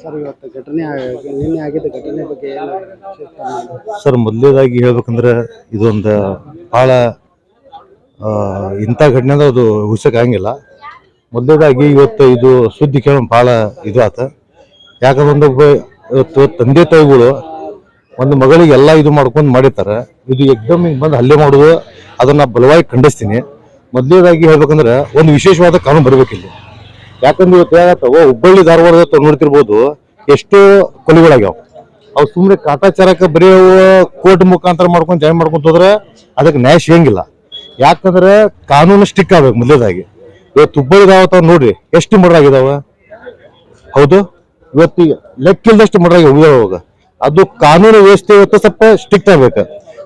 Sir ಇವತ್ತು ಘಟನೆ ನಿನ್ನೆ ಆಗಿದ್ದ ಘಟನೆ ಬಗ್ಗೆ ಏನು ಸರ್, ಮೊದಲನೇದಾಗಿ ಹೇಳ್ಬೇಕಂದ್ರೆ ಇದೊಂದು ಭಾಳ ಇಂಥ ಘಟನೆ ಅದು ಉಳಿಸೋಕ್ಕಾಗಂಗಿಲ್ಲ. ಮೊದಲನೇದಾಗಿ ಇವತ್ತು ಇದು ಸುದ್ದಿ ಕೇಳೋ ಭಾಳ ಇದು ಆತ. ಯಾಕಂದ್ರೆ ಇವತ್ತು ತಂದೆ ತಾಯಿಗಳು ಒಂದು ಮಗಳಿಗೆ ಎಲ್ಲ ಇದು ಮಾಡ್ಕೊಂಡು ಮಾಡಿರ್ತಾರೆ. ಇದು ಎಕ್ದಮ್ ಹಿಂಗೆ ಬಂದು ಹಲ್ಲೆ ಮಾಡೋದು ಅದನ್ನು ಬಲವಾಗಿ ಖಂಡಿಸ್ತೀನಿ. ಮೊದಲನೇದಾಗಿ ಹೇಳ್ಬೇಕಂದ್ರೆ ಒಂದು ವಿಶೇಷವಾದ ಕಾನೂನು ಬರಬೇಕಿಲ್ಲ. ಯಾಕಂದ್ರೆ ಇವತ್ತು ಹೇಗತ್ತವ ಹುಬ್ಬಳ್ಳಿ ಧಾರವಾಡ ನೋಡ್ತಿರ್ಬೋದು, ಎಷ್ಟೋ ಕೊಲೆಗಳಾಗ್ಯಾವ. ಅವು ಸುಮ್ಮನೆ ಕಾಟಾಚಾರಕ್ಕೆ ಬರೀ ಕೋರ್ಟ್ ಮುಖಾಂತರ ಮಾಡ್ಕೊಂಡು ಜಾಯಿನ್ ಮಾಡ್ಕೊಂತ ಹೋದ್ರೆ ಅದಕ್ಕೆ ನ್ಯಾಯ ಸಿಗಂಗಿಲ್ಲ. ಯಾಕಂದ್ರೆ ಕಾನೂನು ಸ್ಟಿಕ್ ಆಗ್ಬೇಕು. ಮೊದಲೇದಾಗಿ ಇವತ್ತು ಹುಬ್ಬಳ್ಳಿ ಧಾರವಾಡ ನೋಡ್ರಿ ಎಷ್ಟು ಮರ್ಡರ್ ಆಗಿದಾವ. ಹೌದು, ಇವತ್ತಿಗೆ ಲೆಕ್ಕಿಲ್ದಷ್ಟು ಮರ್ಡರ್ ಆಗಿ ಹೋಗುವಾಗ ಅದು ಕಾನೂನು ವ್ಯವಸ್ಥೆ ಇವತ್ತು ಸ್ವಲ್ಪ ಸ್ಟ್ರಿಕ್ಟ್ ಆಗ್ಬೇಕು.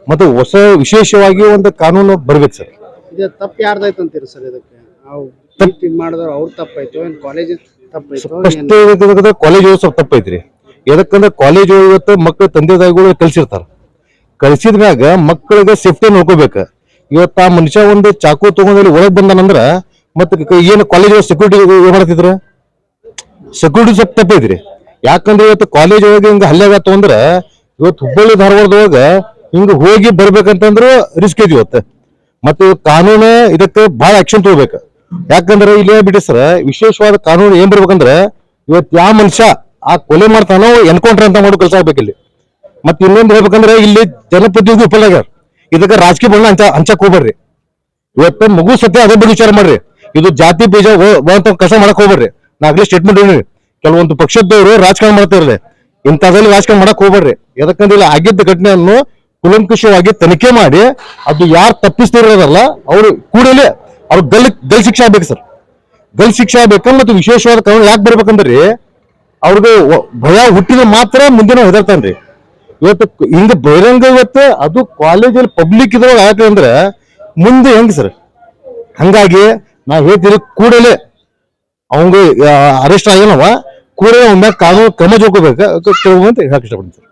ಮತ್ತೆ ಹೊಸ ವಿಶೇಷವಾಗಿ ಒಂದು ಕಾನೂನು ಬರ್ಬೇಕು ಸರ್. ಇದು ತಪ್ಪು ಯಾರ್ದಾಯ್ತು ಅಂತೀರಿ ಸರ್? ಇದಕ್ಕೆ ಮಾಡಿದವ್ರು ಅವ್ರು ತಪ್ಪಾಯ್ತು, ಏನು ಕಾಲೇಜ್ ತಪ್ಪಾಯ್ತು? ಕಾಲೇಜ್ ಸ್ವಲ್ಪ ತಪ್ಪೈತ್ರಿ. ಎದಕ್ಕಂದ್ರೆ ಕಾಲೇಜ್ ಇವತ್ತು ಮಕ್ಕಳು ತಂದೆ ತಾಯಿಗಳು ಕಲ್ಸಿರ್ತಾರ. ಕಲ್ಸಿದ ಮ್ಯಾಗ ಮಕ್ಕಳಿಗೆ ಸೇಫ್ಟಿ ನೋಡ್ಕೋಬೇಕು. ಇವತ್ತು ಆ ಮನುಷ್ಯ ಒಂದು ಚಾಕು ತಗೊಂಡ್ ಒಳಗ್ ಬಂದಾನಂದ್ರ ಮತ್ತೆ ಏನು ಕಾಲೇಜ್ ಸೆಕ್ಯೂರಿಟಿ ಮಾಡ್ತಿದ್ರ? ಸೆಕ್ಯೂರಿಟಿ ಸ್ವಲ್ಪ ತಪ್ಪೈತ್ರಿ. ಯಾಕಂದ್ರೆ ಇವತ್ತು ಕಾಲೇಜ್ ಒಳಗೆ ಹಿಂಗ ಹಲ್ಲೆ ಆಗತ್ತ ಅಂದ್ರೆ ಇವತ್ತು ಹುಬ್ಬಳ್ಳಿ ಧಾರವಾಡದೊಳಗ ಹಿಂಗ ಹೋಗಿ ಬರ್ಬೇಕಂತಂದ್ರು ರಿಸ್ಕ್ ಇದೆ ಇವತ್ತು. ಮತ್ತೆ ಕಾನೂನು ಇದಕ್ಕೆ ಬಹಳ ಆಕ್ಷನ್ ತಗೋಬೇಕು. ಯಾಕಂದ್ರೆ ಇಲ್ಲಿ ಬಿಡಿ ಸರ್, ವಿಶೇಷವಾದ ಕಾನೂನು ಏನ್ ಬರ್ಬೇಕಂದ್ರೆ ಇವತ್ತು ಯಾವ ಮನುಷ್ಯ ಆ ಕೊಲೆ ಮಾಡ್ತಾನೋ ಎನ್ಕೌಂಟರ್ ಅಂತ ಮಾಡೋ ಕೆಲಸ ಆಗ್ಬೇಕು ಇಲ್ಲಿ. ಮತ್ತೆ ಇನ್ನೊಂದು ಹೇಳ್ಬೇಕಂದ್ರೆ ಇಲ್ಲಿ ಜನಪ್ರತಿನಿಧಿ ವಿಫಲ ಆಗ್ಯಾರ. ಇದಕ್ಕೆ ರಾಜಕೀಯ ಬಣ್ಣ ಹಂಚಕ್ ಹೋಗ್ಬೇಡ್ರಿ. ಇವತ್ತು ಮಗು ಸತ್ಯ ಅದೇ ಬಗ್ಗೆ ವಿಚಾರ ಮಾಡ್ರಿ. ಇದು ಜಾತಿ ಬೀಜ ಕೆಲಸ ಮಾಡಕ್ ಹೋಗ್ಬೇಡ್ರಿ. ನಾಗಲೇ ಸ್ಟೇಟ್ಮೆಂಟ್ ಹೇಳಿ, ಕೆಲವೊಂದು ಪಕ್ಷದವರು ರಾಜಕಾರಣ ಮಾಡ್ತಾ ಇರಲಿ, ಇಂಥದ್ರಲ್ಲಿ ರಾಜಕಾರಣ ಮಾಡಕ್ ಹೋಗ್ಬೇಡ್ರಿ. ಯಾಕಂದ್ರೆ ಇಲ್ಲಿ ಆಗಿದ್ದ ಘಟನೆಯನ್ನು ಕುಲಂಕುಷವಾಗಿ ತನಿಖೆ ಮಾಡಿ ಅದು ಯಾರು ತಪ್ಪಿಸ್ತಿರೋದಲ್ಲ ಅವ್ರು ಕೂಡಲೇ ಅವ್ರು ಗಲ್ ಶಿಕ್ಷೆ ಆಗ್ಬೇಕು ಸರ್. ಗಲ್ ಶಿಕ್ಷೆ ಆಗ್ಬೇಕು. ಮತ್ತು ವಿಶೇಷವಾದ ಕಾನೂನು ಯಾಕೆ ಬರ್ಬೇಕಂದ್ರಿ, ಅವ್ರಿಗೆ ಭಯ ಹುಟ್ಟಿದ ಮಾತ್ರ ಮುಂದಿನ ಹೆದರ್ತಾನ್ರಿ. ಇವತ್ತು ಹಿಂಗ ಬಹಿರಂಗ ಇವತ್ತು ಅದು ಕಾಲೇಜಲ್ಲಿ ಪಬ್ಲಿಕ್ ಇದ್ರೊಳಗೆ ಆಗತ್ತೆ ಅಂದ್ರೆ ಮುಂದೆ ಹೆಂಗ್ ಸರ್? ಹಂಗಾಗಿ ನಾ ಹೇಳ್ತೀರಿ, ಕೂಡಲೇ ಅವಂಗ ಅರೆಸ್ಟ್ ಆಗ್ಯಾನವ, ಕೂಡಲೇ ಅವನ ಮ್ಯಾಗ ಕಾನೂನು ಕ್ರಮ ಜೋಕೋಬೇಕು ಅಂತ ಹೇಳಕ್ ಇಷ್ಟಪಡ್ತೀನಿ ಸರ್.